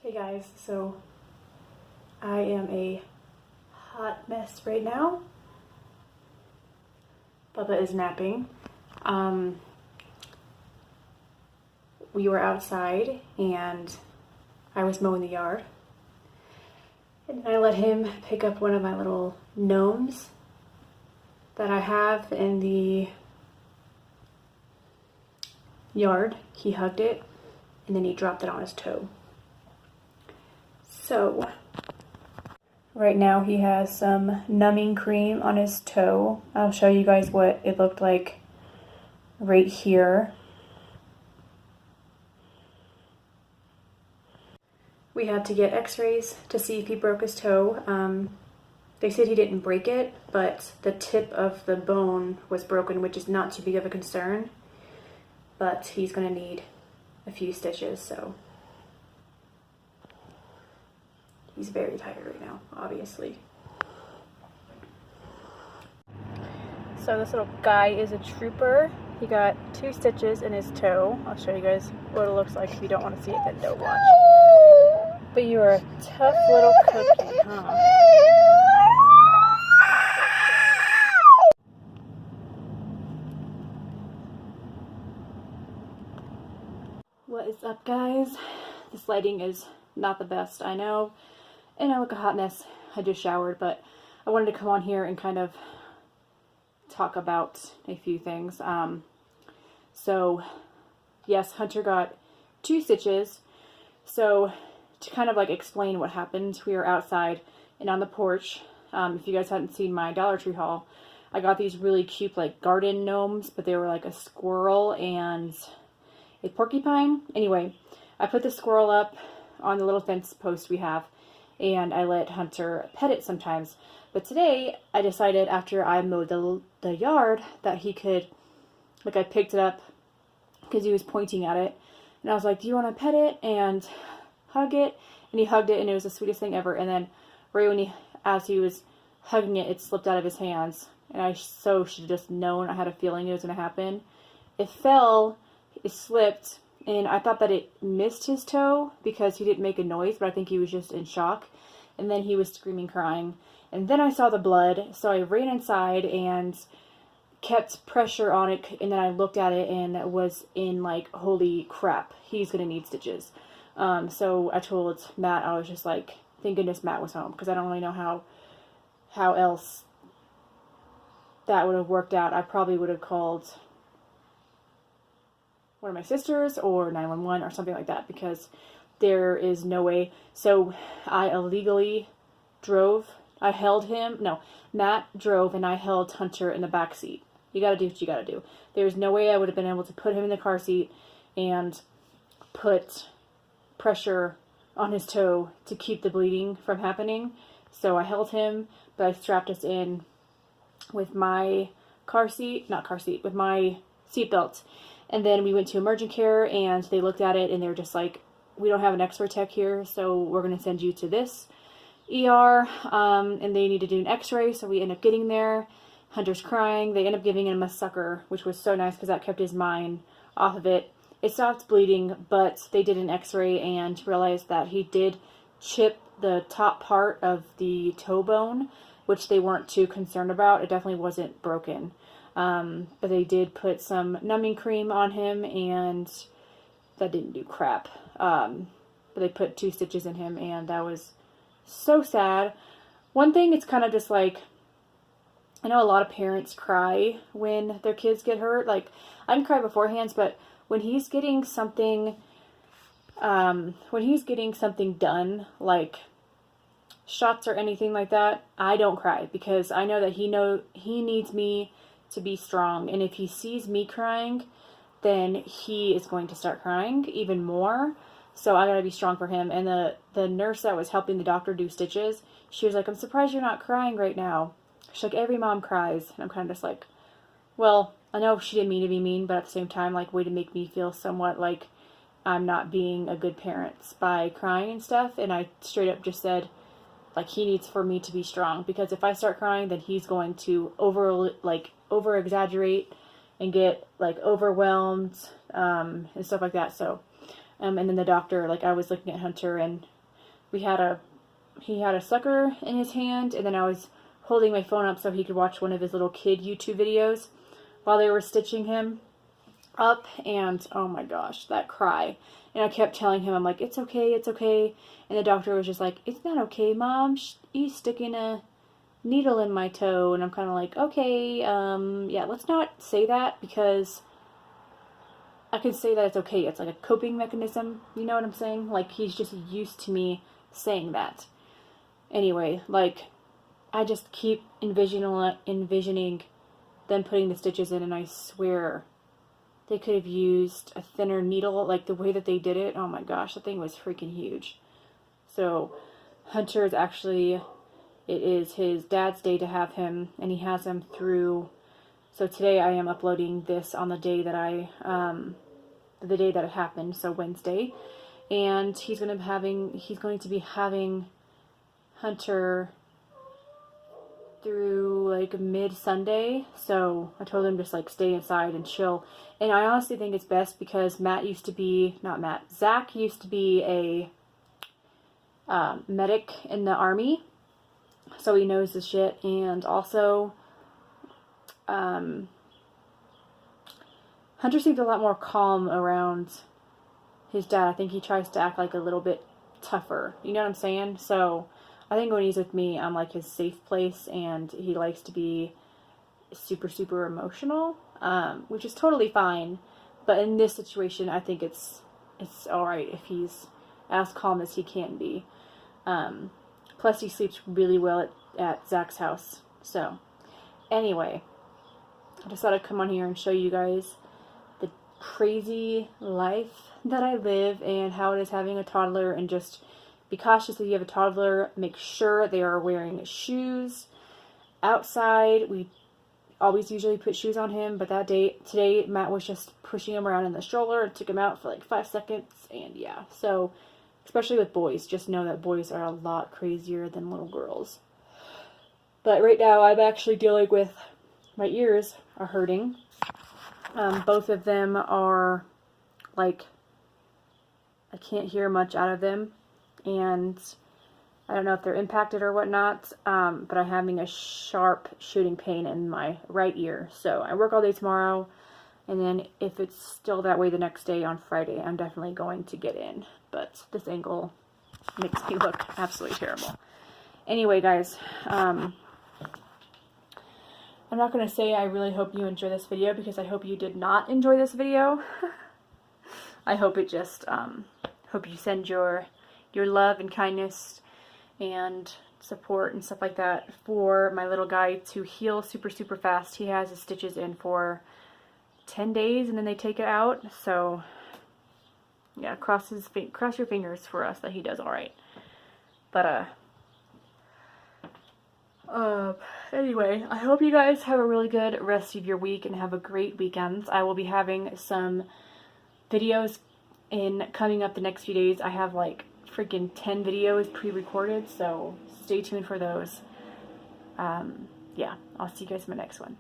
Hey guys, so I am a hot mess right now. Bubba is napping. We were outside and I was mowing the yard. And I let him pick up one of my little gnomes that I have in the yard. He hugged it and then he dropped it on his toe. So right now he has some numbing cream on his toe. I'll show you guys what it looked like right here. We had to get x-rays to see if he broke his toe. They said he didn't break it, but the tip of the bone was broken, which is not too big of a concern. But he's going to need a few stitches, so he's very tired right now, obviously. So this little guy is a trooper. He got 2 stitches in his toe. I'll show you guys what it looks like. If you don't want to see it, then don't watch. But you are a tough little cookie, huh? What is up, guys? This lighting is not the best, I know. And I look a hot mess. I just showered, but I wanted to come on here and kind of talk about a few things. So, yes, Hunter got 2 stitches. So, to kind of like explain what happened, we were outside and on the porch. If you guys hadn't seen my Dollar Tree haul, I got these really cute like garden gnomes, but they were like a squirrel and a porcupine. Anyway, I put the squirrel up on the little fence post we have, and I let Hunter pet it sometimes. But today, I decided after I mowed the yard that he could, like I picked it up because he was pointing at it. And I was like, do you want to pet it and hug it? And he hugged it and it was the sweetest thing ever. And then right when as he was hugging it, it slipped out of his hands. And I so should have just known. I had a feeling it was going to happen. It fell, it slipped, and I thought that it missed his toe because he didn't make a noise, but I think he was just in shock. And then he was screaming, crying. And then I saw the blood, so I ran inside and kept pressure on it, and then I looked at it and was in like, holy crap, he's going to need stitches. So I told Matt, I was just like, thank goodness Matt was home, because I don't really know how else that would have worked out. I probably would have called one of my sisters or 911 or something like that, because there is no way. So I illegally drove. I held him. No, Matt drove and I held Hunter in the back seat. You gotta do what you gotta do. There's no way I would have been able to put him in the car seat and put pressure on his toe to keep the bleeding from happening. So I held him, but I strapped us in with my with my seatbelt. And then we went to emergent care and they looked at it and they were just like, we don't have an x-ray tech here, so we're going to send you to this ER, and they need to do an x-ray, so we end up getting there. Hunter's crying. They end up giving him a sucker, which was so nice because that kept his mind off of it. It stopped bleeding, but they did an x-ray and realized that he did chip the top part of the toe bone, which they weren't too concerned about. It definitely wasn't broken. But they did put some numbing cream on him, and that didn't do crap. But they put 2 stitches in him, and that was so sad. One thing, it's kind of just like, I know a lot of parents cry when their kids get hurt. Like, I can cry beforehand, but when he's getting something, done, like shots or anything like that, I don't cry, because I know that he needs me to be strong. And if he sees me crying, then he is going to start crying even more. So I gotta be strong for him. And the nurse that was helping the doctor do stitches, she was like, I'm surprised you're not crying right now. She's like, every mom cries. And I'm kind of just like, well, I know she didn't mean to be mean, but at the same time, like, way to make me feel somewhat like I'm not being a good parent by crying and stuff. And I straight up just said, like, he needs for me to be strong, because if I start crying, then he's going to over exaggerate and get like overwhelmed and stuff like that. So and then the doctor, like, I was looking at Hunter and he had a sucker in his hand, and then I was holding my phone up so he could watch one of his little kid YouTube videos while they were stitching him up. And oh my gosh, that cry. And I kept telling him, I'm like, it's okay, it's okay. And the doctor was just like, it's not okay, Mom. He's sticking a needle in my toe. And I'm kind of like, okay, yeah, let's not say that, because I can say that it's okay. It's like a coping mechanism. You know what I'm saying? Like, he's just used to me saying that. Anyway, like, I just keep envisioning them putting the stitches in, and I swear they could have used a thinner needle. Like, the way that they did it, oh my gosh, that thing was freaking huge. So Hunter is actually, it is his dad's day to have him, and he has him through. So today I am uploading this on the day that it happened, so Wednesday, and he's going to be having Hunter through like mid-Sunday. So I told him just like stay inside and chill. And I honestly think it's best, because Zach used to be a medic in the Army, so he knows the shit. And also Hunter seems a lot more calm around his dad. I think he tries to act like a little bit tougher, you know what I'm saying? So I think when he's with me, I'm like his safe place, and he likes to be super, super emotional, which is totally fine. But in this situation, I think it's alright if he's as calm as he can be. Plus, he sleeps really well at Zach's house. So, anyway, I just thought I'd come on here and show you guys the crazy life that I live, and how it is having a toddler. And just be cautious if you have a toddler. Make sure they are wearing shoes outside. We always usually put shoes on him, but today Matt was just pushing him around in the stroller and took him out for like 5 seconds. And yeah, so especially with boys, just know that boys are a lot crazier than little girls. But right now I'm actually dealing with, my ears are hurting. Both of them are like, I can't hear much out of them, and I don't know if they're impacted or whatnot, but I'm having a sharp shooting pain in my right ear. So I work all day tomorrow, and then if it's still that way the next day on Friday, I'm definitely going to get in. But this angle makes me look absolutely terrible. Anyway, guys, I'm not going to say I really hope you enjoy this video, because I hope you did not enjoy this video. I hope it just, hope you send your love and kindness and support and stuff like that for my little guy to heal super, super fast. He has his stitches in for 10 days, and then they take it out. So yeah, cross your fingers for us that he does all right. But anyway, I hope you guys have a really good rest of your week and have a great weekend. I will be having some videos coming up the next few days. I have like freaking 10 videos pre-recorded, so stay tuned for those. Yeah, I'll see you guys in my next one.